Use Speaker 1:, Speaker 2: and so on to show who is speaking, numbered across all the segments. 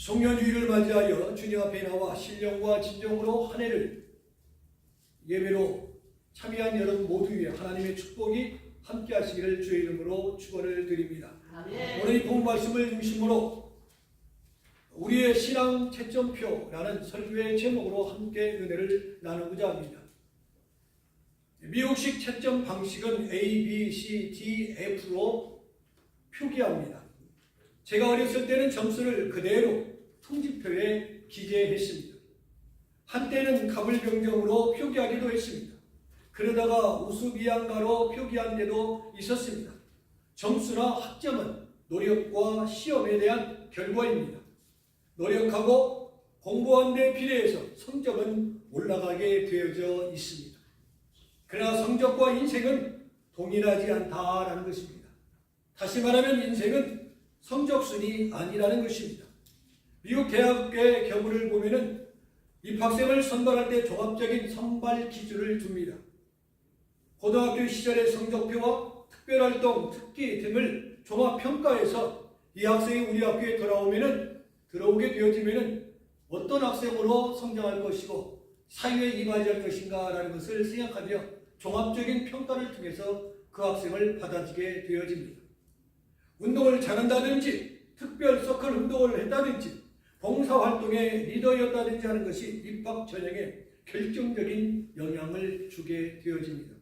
Speaker 1: 송년주일을 맞이하여 주님 앞에 나와 신령과 진정으로 한 해를 예배로 참여한 여러분 모두 위에 하나님의 축복이 함께 하시기를 주의 이름으로 축원을 드립니다.
Speaker 2: 아멘.
Speaker 1: 오늘 이 본 말씀을 중심으로 우리의 신앙 채점표라는 설교의 제목으로 함께 은혜를 나누고자 합니다. 미국식 채점 방식은 A, B, C, D, F로 표기합니다. 제가 어렸을 때는 점수를 그대로 통지표에 기재했습니다. 한때는 갑을병정으로 표기하기도 했습니다. 그러다가 우수비양가로 표기한 데도 있었습니다. 점수나 학점은 노력과 시험에 대한 결과입니다. 노력하고 공부한 데 비례해서 성적은 올라가게 되어져 있습니다. 그러나 성적과 인생은 동일하지 않다라는 것입니다. 다시 말하면 인생은 성적순이 아니라는 것입니다. 미국 대학의 경우를 보면은 입학생을 선발할 때 종합적인 선발 기준을 둡니다. 고등학교 시절의 성적표와 특별활동, 특기 등을 종합평가해서 이 학생이 우리 학교에 들어오게 되어지면은 어떤 학생으로 성장할 것이고 사회에 임하지 것인가라는 것을 생각하며 종합적인 평가를 통해서 그 학생을 받아주게 되어집니다. 운동을 잘한다든지 특별 서클 운동을 했다든지 봉사활동의 리더였다든지 하는 것이 입학 전형에 결정적인 영향을 주게 되어집니다.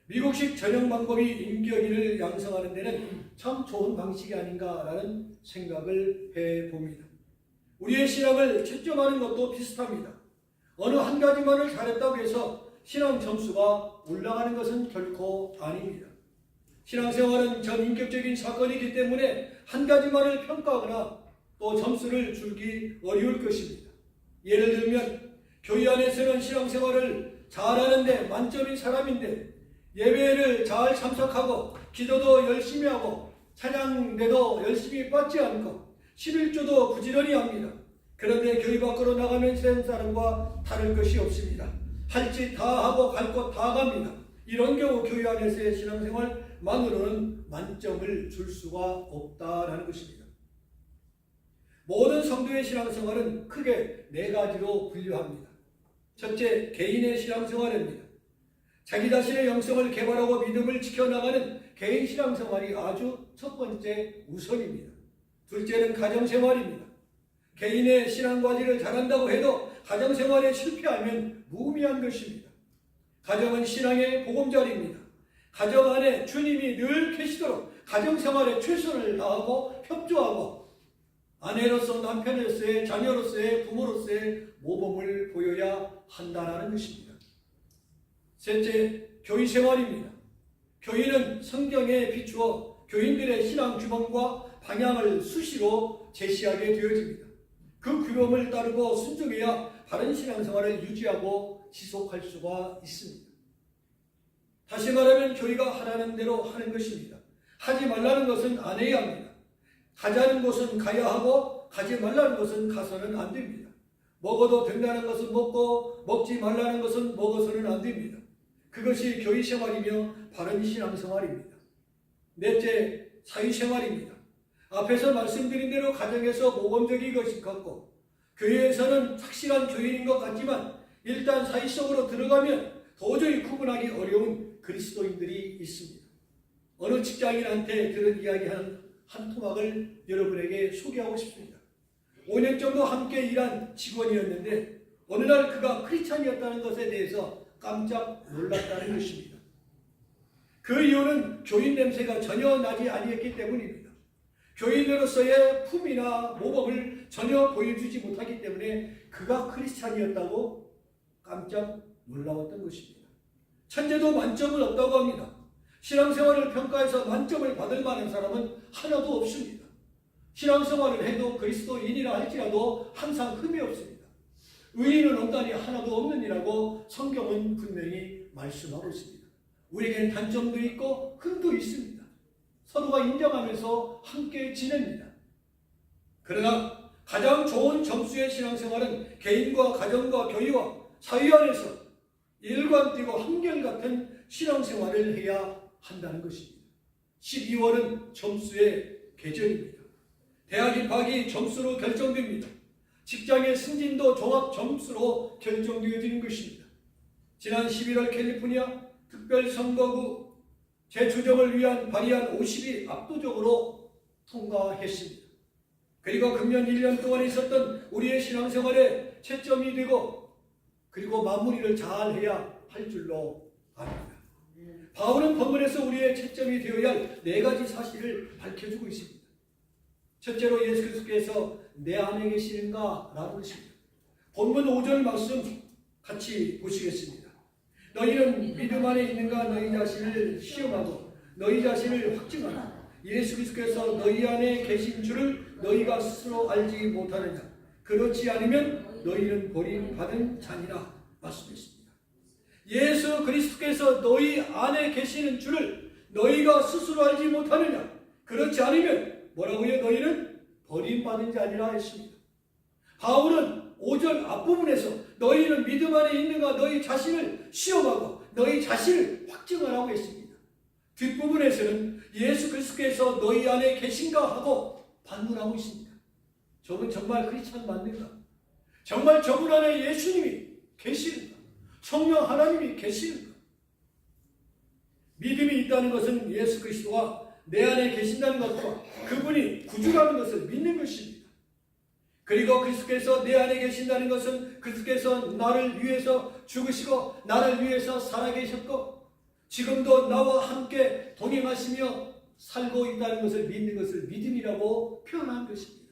Speaker 1: 미국식 전형 방법이 인격인을 양성하는 데는 참 좋은 방식이 아닌가라는 생각을 해봅니다. 우리의 신앙을 채점하는 것도 비슷합니다. 어느 한 가지만을 잘했다고 해서 신앙 점수가 올라가는 것은 결코 아닙니다. 신앙생활은 전인격적인 사건이기 때문에 한 가지만을 평가하거나 또 점수를 주기 어려울 것입니다. 예를 들면 교회 안에서는 신앙생활을 잘하는데 만점인 사람인데 예배를 잘 참석하고 기도도 열심히 하고 찬양대도 열심히 받지 않고 11조도 부지런히 합니다. 그런데 교회 밖으로 나가면 세상 사람과 다를 것이 없습니다. 할 짓 다 하고 갈 곳 다 갑니다. 이런 경우 교회 안에서의 신앙생활만으로는 만점을 줄 수가 없다라는 것입니다. 모든 성도의 신앙생활은 크게 네 가지로 분류합니다. 첫째, 개인의 신앙생활입니다. 자기 자신의 영성을 개발하고 믿음을 지켜나가는 개인 신앙생활이 아주 첫 번째 우선입니다. 둘째는 가정생활입니다. 개인의 신앙관리를 잘한다고 해도 가정생활에 실패하면 무의미한 것입니다. 가정은 신앙의 보금자리입니다. 가정 안에 주님이 늘 계시도록 가정생활에 최선을 다하고 협조하고 아내로서 남편으로서의 자녀로서의 부모로서의 모범을 보여야 한다는 것입니다. 셋째, 교회생활입니다. 교회는 성경에 비추어 교인들의 신앙 규범과 방향을 수시로 제시하게 되어집니다. 그 규범을 따르고 순종해야 바른 신앙생활을 유지하고 지속할 수가 있습니다. 다시 말하면 교회가 하라는 대로 하는 것입니다. 하지 말라는 것은 안 해야 합니다. 가자는 곳은 가야 하고 가지 말라는 것은 가서는 안 됩니다. 먹어도 된다는 것은 먹고 먹지 말라는 것은 먹어서는 안 됩니다. 그것이 교회 생활이며 바른 신앙생활입니다. 넷째, 사회생활입니다. 앞에서 말씀드린 대로 가정에서 모범적인 것이 같고 교회에서는 착실한 교인인 것 같지만 일단 사회 속으로 들어가면 도저히 구분하기 어려운 그리스도인들이 있습니다. 어느 직장인한테 들은 이야기 한 토막을 여러분에게 소개하고 싶습니다. 5년 정도 함께 일한 직원이었는데 어느 날 그가 크리스찬이었다는 것에 대해서 깜짝 놀랐다는 것입니다. 그 이유는 교인 냄새가 전혀 나지 아니했기 때문입니다. 교인으로서의 품이나 모범을 전혀 보여주지 못하기 때문에 그가 크리스찬이었다고 깜짝 놀라웠던 것입니다. 천재도 만점은 없다고 합니다. 신앙생활을 평가해서 만점을 받을 만한 사람은 하나도 없습니다. 신앙생활을 해도 그리스도인이라 할지라도 항상 흠이 없습니다. 의인은 없다니 하나도 없느니라고 성경은 분명히 말씀하고 있습니다. 우리에게는 단점도 있고 흠도 있습니다. 서로가 인정하면서 함께 지냅니다. 그러나 가장 좋은 점수의 신앙생활은 개인과 가정과 교회와 사회 안에서 일관되고 한결같은 신앙생활을 해야 한다는 것입니다. 12월은 점수의 계절입니다. 대학 입학이 점수로 결정됩니다. 직장의 승진도 종합 점수로 결정되어지는 것입니다. 지난 11월 캘리포니아 특별선거구 재조정을 위한 발의안 50이 압도적으로 통과했습니다. 그리고 금년 1년 동안 있었던 우리의 신앙생활에 채점이 되고 그리고 마무리를 잘 해야 할 줄로 압니다. 바울은 본문에서 우리의 채점이 되어야 할 4가지 사실을 밝혀주고 있습니다. 첫째로 예수 그리스도께서 내 안에 계시는가? 라는 것입니다. 본문 5절 말씀 같이 보시겠습니다. 너희는 믿음 안에 있는가? 너희 자신을 시험하고 너희 자신을 확증하라. 예수 그리스도께서 너희 안에 계신 줄을 너희가 스스로 알지 못하느냐? 그렇지 않으면 너희는 버림받은 자니라 말씀했습니다. 예수 그리스도께서 너희 안에 계시는 줄을 너희가 스스로 알지 못하느냐? 그렇지 않으면 뭐라고요? 너희는 버림받은 자니라 했습니다. 바울은 5절 앞부분에서 너희는 믿음 안에 있는가? 너희 자신을 시험하고 너희 자신을 확증하라고 했습니다. 뒷부분에서는 예수 그리스도께서 너희 안에 계신가 하고 반문하고 있습니다. 저분 정말 크리스찬 맞는가? 정말 저분 안에 예수님이 계시는가? 성령 하나님이 계시는가? 믿음이 있다는 것은 예수 그리스도가 내 안에 계신다는 것과 그분이 구주라는 것을 믿는 것입니다. 그리고 그리스도께서 내 안에 계신다는 것은 그리스도께서 나를 위해서 죽으시고 나를 위해서 살아계셨고 지금도 나와 함께 동행하시며 살고 있다는 것을 믿는 것을 믿음이라고 표현한 것입니다.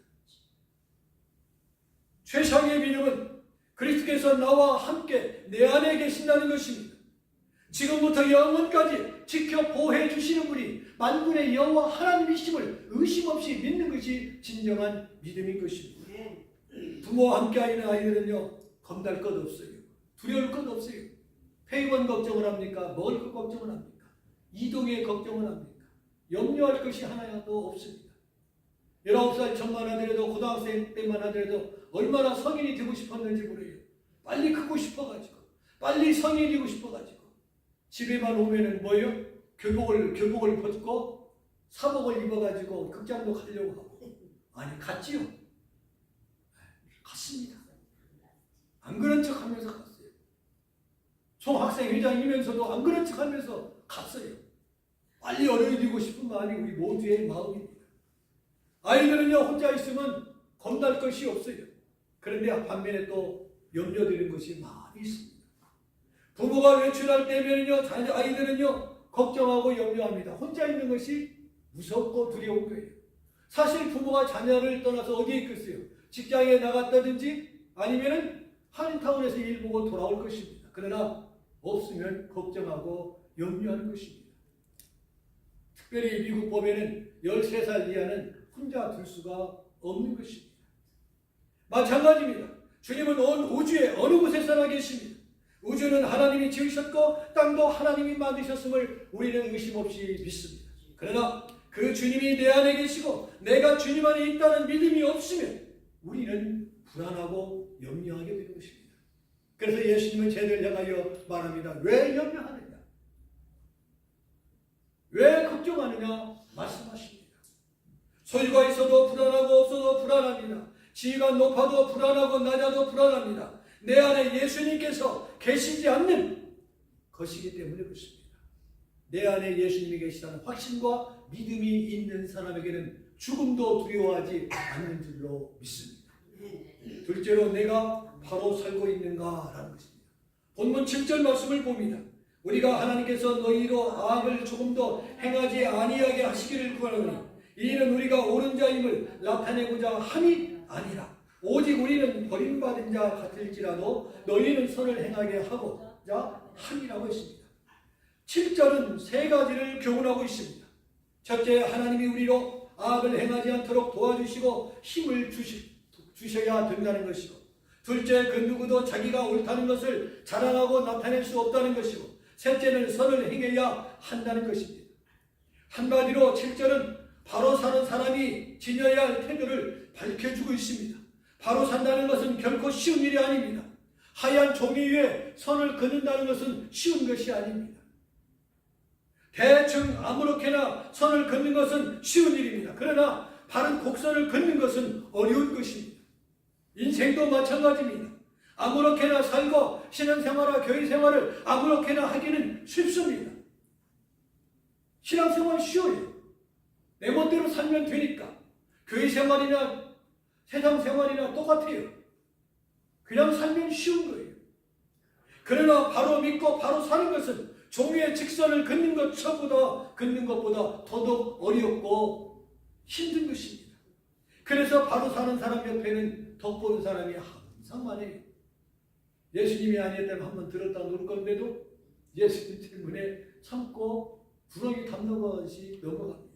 Speaker 1: 최상의 믿음은 그리스도께서 나와 함께 내 안에 계신다는 것입니다. 지금부터 영원까지 지켜 보호해 주시는 분이 만군의 여호와 하나님이심을 의심 없이 믿는 것이 진정한 믿음인 것입니다. 부모와 함께 하는 아이들은요, 겁날 것 없어요. 두려울 것 없어요. 폐원 걱정을 합니까? 먹을 것 걱정을 합니까? 이동의 걱정을 합니까? 염려할 것이 하나도 없습니다. 19살 전만 하더라도 고등학생 때만 하더라도 얼마나 성인이 되고 싶었는지 모르겠어요. 빨리 크고 싶어가지고 빨리 성인이 되고 싶어가지고 집에만 오면은 뭐예요? 교복을 벗고 사복을 입어가지고 극장도 가려고 하고 아니 갔지요? 갔습니다. 안 그런 척 하면서 갔어요. 총학생 회장이면서도 안 그런 척 하면서 갔어요. 빨리 어른이 되고 싶은 마음이 우리 모두의 마음입니다. 아이들은요 혼자 있으면 겁날 것이 없어요. 그런데 반면에 또 염려되는 것이 많이 있습니다. 부모가 외출할 때면요 아이들은요 걱정하고 염려합니다. 혼자 있는 것이 무섭고 두려운 거예요. 사실 부모가 자녀를 떠나서 어디에 있겠어요? 직장에 나갔다든지 아니면은 한인타운에서 일 보고 돌아올 것입니다. 그러나 없으면 걱정하고 염려하는 것입니다. 특별히 미국 법에는 13살 이하는 혼자 둘 수가 없는 것입니다. 마찬가지입니다. 주님은 온 우주에 어느 곳에 살아 계십니다. 우주는 하나님이 지으셨고 땅도 하나님이 만드셨음을 우리는 의심 없이 믿습니다. 그러나 그 주님이 내 안에 계시고 내가 주님 안에 있다는 믿음이 없으면 우리는 불안하고 염려하게 되는 것입니다. 그래서 예수님은 쟤를 향하여 말합니다. 왜 염려하느냐? 왜 걱정하느냐? 말씀하십니다. 소유가 있어도 불안하고 없어도 불안합니다. 지위가 높아도 불안하고 낮아도 불안합니다. 내 안에 예수님께서 계시지 않는 것이기 때문에 그렇습니다. 내 안에 예수님이 계시다는 확신과 믿음이 있는 사람에게는 죽음도 두려워하지 않는 줄로 믿습니다. 둘째로 내가 바로 살고 있는가라는 것입니다. 본문 7절 말씀을 봅니다. 우리가 하나님께서 너희로 악을 조금도 행하지 아니하게 하시기를 구하노니 이는 우리가 옳은 자임을 나타내고자 함이 아니라 오직 우리는 버림받은 자 같을지라도 너희는 선을 행하게 하고자 함이라고 했습니다. 7절은 3가지를 교훈하고 있습니다. 첫째, 하나님이 우리로 악을 행하지 않도록 도와주시고 힘을 주셔야 된다는 것이고, 둘째, 그 누구도 자기가 옳다는 것을 자랑하고 나타낼 수 없다는 것이고, 셋째는 선을 행해야 한다는 것입니다. 한마디로 7절은 바로 사는 사람이 지녀야 할 태도를 밝혀주고 있습니다. 바로 산다는 것은 결코 쉬운 일이 아닙니다. 하얀 종이 위에 선을 긋는다는 것은 쉬운 것이 아닙니다. 대충 아무렇게나 선을 긋는 것은 쉬운 일입니다. 그러나 바른 곡선을 긋는 것은 어려운 것입니다. 인생도 마찬가지입니다. 아무렇게나 살고 신앙생활과 교회생활을 아무렇게나 하기는 쉽습니다. 신앙생활 쉬워요. 내 멋대로 살면 되니까. 교회생활이나 세상생활이나 똑같아요. 그냥 살면 쉬운 거예요. 그러나 바로 믿고 바로 사는 것은 종의 직선을 긋는 것보다 더더욱 어렵고 힘든 것입니다. 그래서 바로 사는 사람 옆에는 덕보는 사람이 항상 많아요. 예수님이 아니었다면 한번 들었다 놓을 건데도 예수님 때문에 참고 구렁이 담는 넘어갑니다.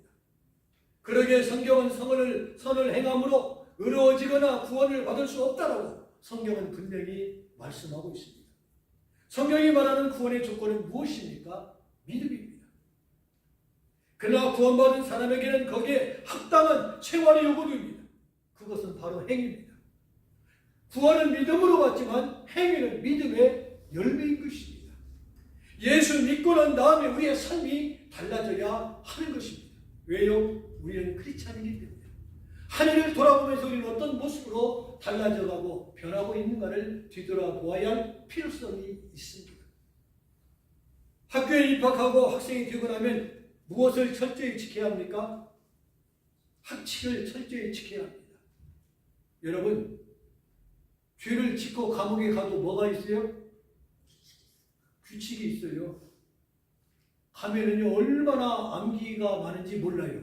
Speaker 1: 그러기에 성경은 선을 행함으로 의로워지거나 구원을 받을 수 없다라고 성경은 분명히 말씀하고 있습니다. 성경이 말하는 구원의 조건은 무엇입니까? 믿음입니다. 그러나 구원받은 사람에게는 거기에 합당한 생활이 요구됩니다. 그것은 바로 행위입니다. 구원은 믿음으로 받지만 행위는 믿음의 열매인 것입니다. 예수 믿고 난 다음에 우리의 삶이 달라져야 하는 것입니다. 왜요? 우리는 크리스찬이기 때문에. 하늘을 돌아보면서 우리는 어떤 모습으로 달라져가고 변하고 있는가를 뒤돌아보아야 할 필요성이 있습니다. 학교에 입학하고 학생이 되고 나면 무엇을 철저히 지켜야 합니까? 학칙을 철저히 지켜야 합니다. 여러분, 죄를 짓고 감옥에 가도 뭐가 있어요? 규칙이 있어요. 가면은요, 얼마나 암기가 많은지 몰라요.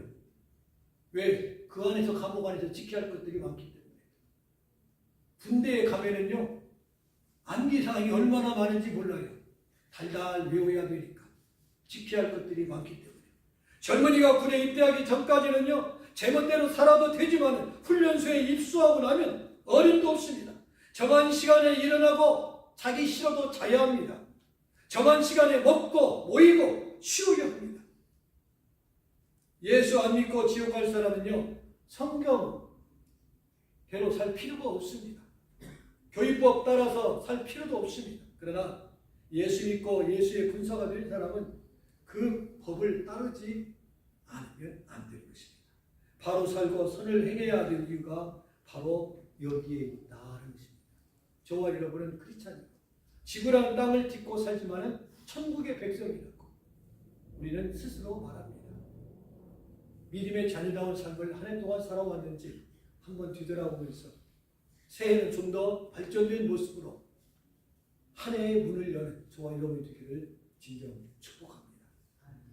Speaker 1: 왜? 그 안에서, 감옥 안에서 지켜야 할 것들이 많기 때문에. 군대에 가면은요, 암기사항이 얼마나 많은지 몰라요. 달달 외워야 되니까. 지켜야 할 것들이 많기 때문에. 젊은이가 군에 입대하기 전까지는요, 제멋대로 살아도 되지만 훈련소에 입소하고 나면 어림도 없습니다. 정한 시간에 일어나고 자기 싫어도 자야 합니다. 정한 시간에 먹고 모이고 쉬어야 합니다. 예수 안 믿고 지옥 갈 사람은요, 성경대로 살 필요가 없습니다. 교육법 따라서 살 필요도 없습니다. 그러나 예수 믿고 예수의 군사가 된 사람은 그 법을 따르지 않으면 안 되는 것입니다. 바로 살고 선을 행해야 될 이유가 바로 여기에 있다는 것입니다. 저와 여러분은 크리스찬이고 지구라는 땅을 딛고 살지만은 천국의 백성이라고 우리는 스스로 말합니다. 믿음의 자녀다운 삶을 한 해 동안 살아왔는지 한번 뒤돌아보면서 새해는 좀 더 발전된 모습으로 한 해의 문을 여는 저와 여러분이 되기를 진정 축복합니다.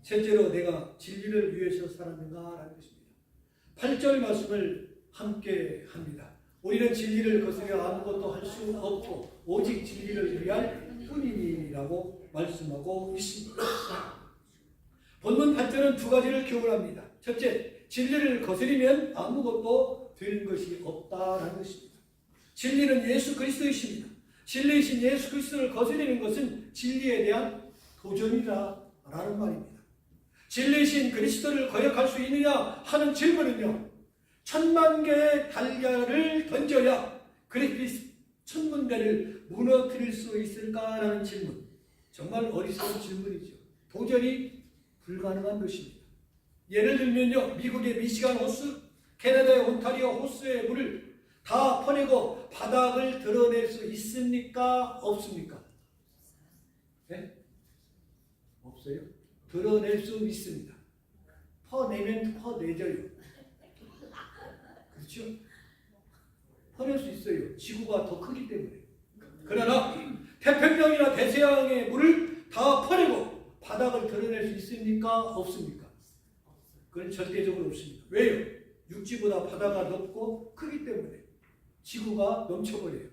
Speaker 1: 셋째로, 내가 진리를 위해서 살았는가라는 것입니다. 8절 말씀을 함께 합니다. 우리는 진리를 거스려 아무것도 할 수 없고 오직 진리를 위할 뿐이니라고 말씀하고 있습니다. 본문 8절은 두 가지를 교훈합니다. 첫째, 진리를 거스리면 아무것도 되는 것이 없다라는 것입니다. 진리는 예수 그리스도이십니다. 진리이신 예수 그리스도를 거스리는 것은 진리에 대한 도전이라는 말입니다. 진리이신 그리스도를 거역할 수 있느냐 하는 질문은요, 10,000개의 달걀을 던져야 그리스도 천문대를 무너뜨릴 수 있을까라는 질문. 정말 어리석은 질문이죠. 도전이 불가능한 것입니다. 예를 들면요, 미국의 미시간 호수, 캐나다의 온타리오 호수의 물을 다 퍼내고 바닥을 드러낼 수 있습니까? 없습니까? 네? 없어요. 드러낼 수 있습니다. 퍼내면 퍼내져요. 그렇죠? 퍼낼 수 있어요. 지구가 더 크기 때문에. 그러나 태평양이나 대서양의 물을 다 퍼내고 바닥을 드러낼 수 있습니까? 없습니까? 그건 절대적으로 없습니다. 왜요? 육지보다 바다가 넓고 크기 때문에 지구가 넘쳐버려요.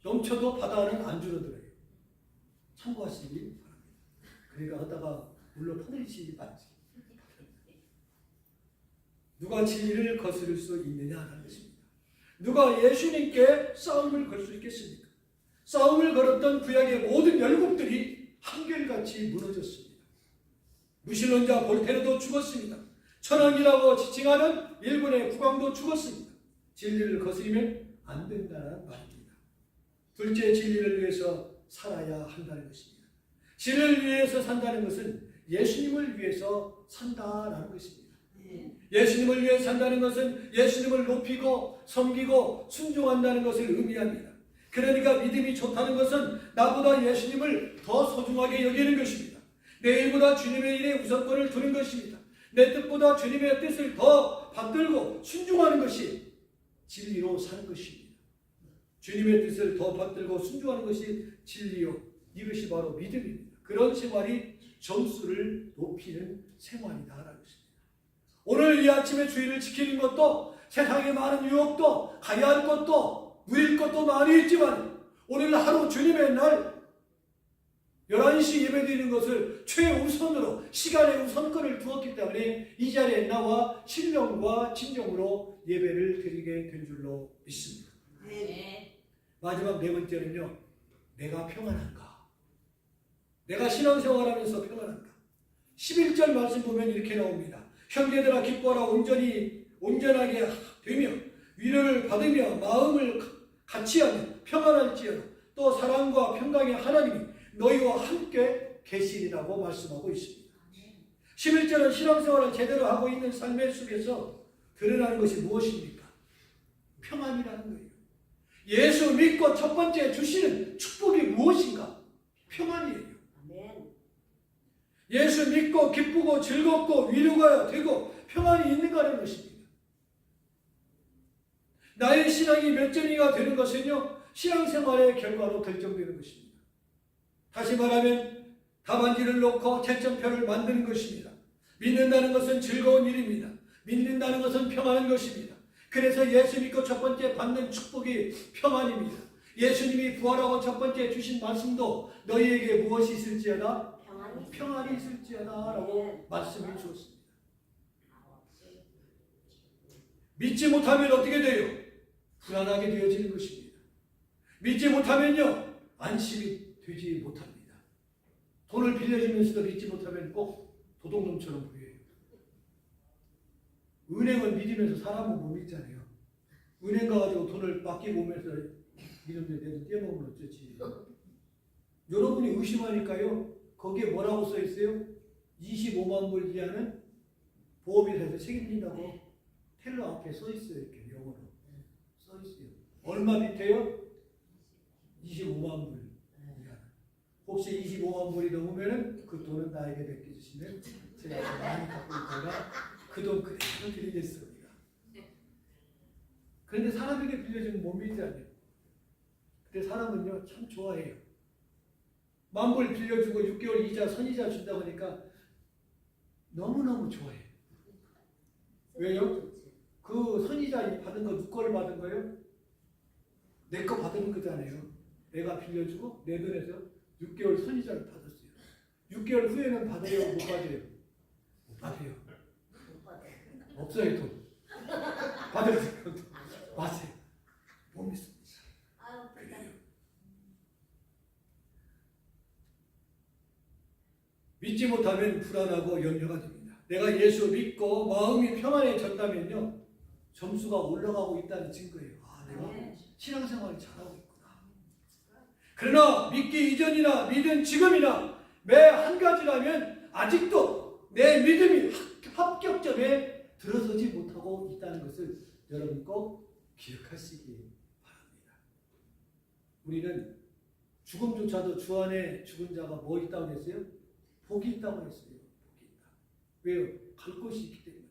Speaker 1: 넘쳐도 바다는 안 줄어들어요. 참고하시기 바랍니다. 그러니까 하다가 물로 퍼내시기 바랍니다. 누가 진리를 거스를 수 있느냐는 것입니다. 누가 예수님께 싸움을 걸 수 있겠습니까? 싸움을 걸었던 구약의 모든 열국들이 한결같이 무너졌습니다. 무신론자 볼테르도 죽었습니다. 천황이라고 지칭하는 일본의 국왕도 죽었습니다. 진리를 거스리면 안 된다는 말입니다. 둘째, 진리를 위해서 살아야 한다는 것입니다. 진리를 위해서 산다는 것은 예수님을 위해서 산다라는 것입니다. 예수님을 위해 산다는 것은 예수님을 높이고 섬기고 순종한다는 것을 의미합니다. 그러니까 믿음이 좋다는 것은 나보다 예수님을 더 소중하게 여기는 것입니다. 내 일보다 주님의 일에 우선권을 두는 것입니다. 내 뜻보다 주님의 뜻을 더 받들고 순종하는 것이 진리로 사는 것입니다. 주님의 뜻을 더 받들고 순종하는 것이 진리요. 이것이 바로 믿음입니다. 그런 생활이 점수를 높이는 생활이다라는 것입니다. 오늘 이 아침에 주의를 지키는 것도 세상에 많은 유혹도 가야 할 것도 누릴 것도 많이 있지만 오늘 하루 주님의 날 11시 예배드리는 것을 최우선으로 시간의 우선권을 두었기 때문에 이 자리에 나와 신령과 진정으로 예배를 드리게 된 줄로 믿습니다.
Speaker 2: 네.
Speaker 1: 마지막 네 번째는요. 내가 평안한가? 내가 신앙생활하면서 평안한가? 11절 말씀 보면 이렇게 나옵니다. 형제들아 기뻐하라 온전하게 되며 위로를 받으며 마음을 같이하며 평안할지어다. 또 사랑과 평강의 하나님이 너희와 함께 계시리라고 말씀하고 있습니다. 11절은 신앙생활을 제대로 하고 있는 삶의 속에서 드러나는 것이 무엇입니까? 평안이라는 거예요. 예수 믿고 첫 번째 주시는 축복이 무엇인가? 평안이에요. 예수 믿고 기쁘고 즐겁고 위로가 되고 평안이 있는가라는 것입니다. 나의 신앙이 몇 점이가 되는 것은요. 신앙생활의 결과로 결정되는 것입니다. 다시 말하면 답안지를 놓고 채점표를 만드는 것입니다. 믿는다는 것은 즐거운 일입니다. 믿는다는 것은 평안한 것입니다. 그래서 예수 믿고 첫 번째 받는 축복이 평안입니다. 예수님이 부활하고 첫 번째 주신 말씀도 너희에게 무엇이 있을지어다? 평안이 있을지어다 라고 말씀해 주었습니다. 믿지 못하면 어떻게 돼요? 불안하게 되어지는 것입니다. 믿지 못하면요 안심이 되지 못합니다. 돈을 빌려주면서도 믿지 못하면 꼭 도둑놈처럼 보여요. 은행은 믿으면서 사람은 못 믿잖아요. 은행 가가지고 돈을 맡기보면서 믿음대 내도 떼먹으면 어쩌지. 여러분이 의심하니까요. 거기에 뭐라고 써 있어요? 25만 불 이하는 보험회사에서 책임진다고 텔러 앞에 써 있어요. 이렇게 영어로 써 있어요. 얼마 밑에요? 25만 불 이하. 혹시 25만 불이 넘으면 그 돈은 나에게 맡겨주시면 제가 많이 갖고 있다가 그 돈 그대로 드리겠습니다. 그런데 사람에게 빌려주면 못 믿잖아요. 근데 사람은요 참 좋아해요. 10,000불 빌려주고 6개월 이자 선이자 준다고 하니까 너무너무 좋아해요. 왜요? 그 선이자 받은 거 누구를 받은 거예요? 내 거 받은 거잖아요. 내가 빌려주고 내 돈에서 6개월 선이자를 받았어요. 6개월 후에는 받아요? 못 받아요? 못 받아요. 없어요 돈. 받을 돈 마세요. 못 믿습니다. 그래요. 믿지 못하면 불안하고 염려가 됩니다. 내가 예수 믿고 마음이 평안해졌다면요 점수가 올라가고 있다는 증거예요. 아, 내가 신앙생활을 잘하고 있구나. 그러나 믿기 이전이나 믿은 지금이나 매 한 가지라면 아직도 내 믿음이 합격점에 들어서지 못하고 있다는 것을 여러분 꼭 기억하시기 바랍니다. 우리는 죽음조차도 주 안에 죽은 자가 뭐 있다고 했어요? 복이 있다고 했어요. 복이 있다. 왜요? 갈 곳이 있기 때문에.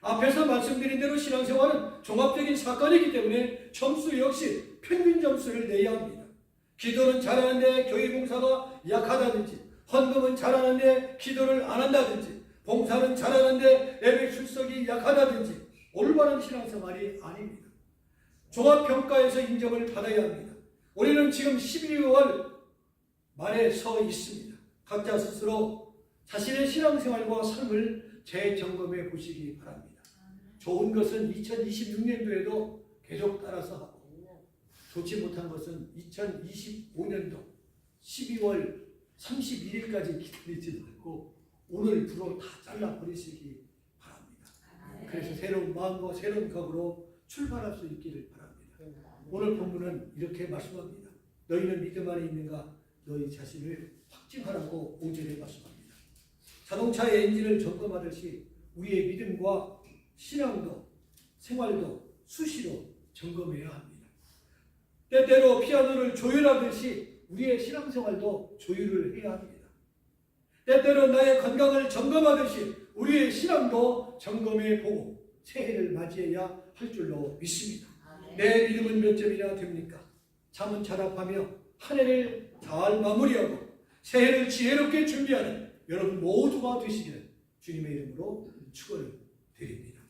Speaker 1: 앞에서 말씀드린 대로 신앙생활은 종합적인 사건이기 때문에 점수 역시 평균 점수를 내야 합니다. 기도는 잘하는데 교회 봉사가 약하다든지, 헌금은 잘하는데 기도를 안 한다든지, 봉사는 잘하는데 예배 출석이 약하다든지 올바른 신앙생활이 아닙니다. 종합평가에서 인정을 받아야 합니다. 우리는 지금 12월 말에 서 있습니다. 각자 스스로 자신의 신앙생활과 삶을 재점검해 보시기 바랍니다. 좋은 것은 2026년도에도 계속 따라서 하고 좋지 못한 것은 2025년도 12월 31일까지 기다리지 말고 오늘부로 다 잘라버리시기 바랍니다. 그래서 새로운 마음과 새로운 각오로 출발할 수 있기를 바랍니다. 오늘 본문은 이렇게 말씀합니다. 너희는 믿음 안에 있는가? 너희 자신을 확증하라고 5절에 말씀합니다. 자동차의 엔진을 점검하듯이 우리의 믿음과 신앙도 생활도 수시로 점검해야 합니다. 때때로 피아노를 조율하듯이 우리의 신앙생활도 조율을 해야 합니다. 때때로 나의 건강을 점검하듯이 우리의 신앙도 점검해보고 새해를 맞이해야 할 줄로 믿습니다. 내 믿음은 몇 점이나 됩니까? 잠은 자답하며 한 해를 잘 마무리하고 새해를 지혜롭게 준비하는 여러분 모두가 되시기를 주님의 이름으로 축원을 드립니다.